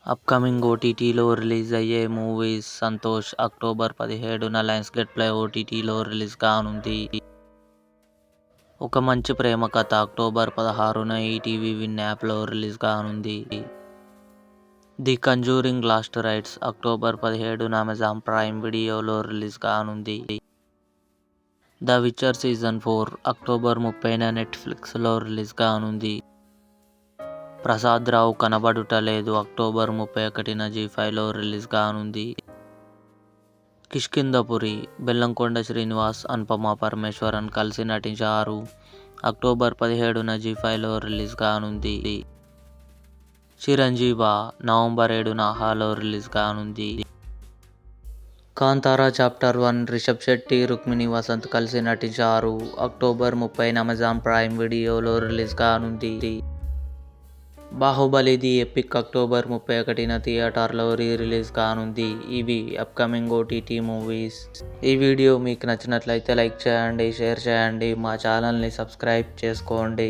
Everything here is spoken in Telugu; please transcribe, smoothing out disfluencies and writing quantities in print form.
అప్కమింగ్ ఓటీటీలో రిలీజ్ అయ్యే మూవీస్. సంతోష్ అక్టోబర్ 17న లయన్స్ గేట్ ప్లే ఓటీటీలో రిలీజ్ కానుంది. ఒక మంచి ప్రేమ కథ అక్టోబర్ 16న ఈటీవీ విన్ యాప్లో రిలీజ్ కానుంది. The conjuring last rites October 17న అమెజాన్ ప్రైమ్ వీడియోలో రిలీజ్ కానుంది. ద విచర్ సీజన్ 4 అక్టోబర్ 30న నెట్ఫ్లిక్స్లో రిలీజ్ కానుంది. ప్రసాద్ రావు కనబడుట లేదు అక్టోబర్ 31న జీ5లో రిలీజ్ కానుంది. కిష్కింధపురి బెల్లంకొండ శ్రీనివాస్, అనుపమ పరమేశ్వరన్ కలిసి నటించారు. అక్టోబర్ 17న జీ5లో రిలీజ్ కానుంది. చిరంజీవ నవంబర్ 7న ఆహాలో రిలీజ్ కానుంది. కాంతారా చాప్టర్ 1 రిషబ్ శెట్టి, రుక్మిణి వసంత్ కలిసి నటించారు. అక్టోబర్ 30న అమెజాన్ ప్రైమ్ వీడియోలో రిలీజ్ కానుంది. బాహుబలి ది ఎపిక్ అక్టోబర్ 31న థియేటర్లో రిలీజ్ కానుంది. ఇవి అప్కమింగ్ ఓటీటీ మూవీస్. ఈ వీడియో మీకు నచ్చినట్లయితే లైక్ చేయండి, షేర్ చేయండి, మా ఛానల్ని సబ్స్క్రైబ్ చేసుకోండి.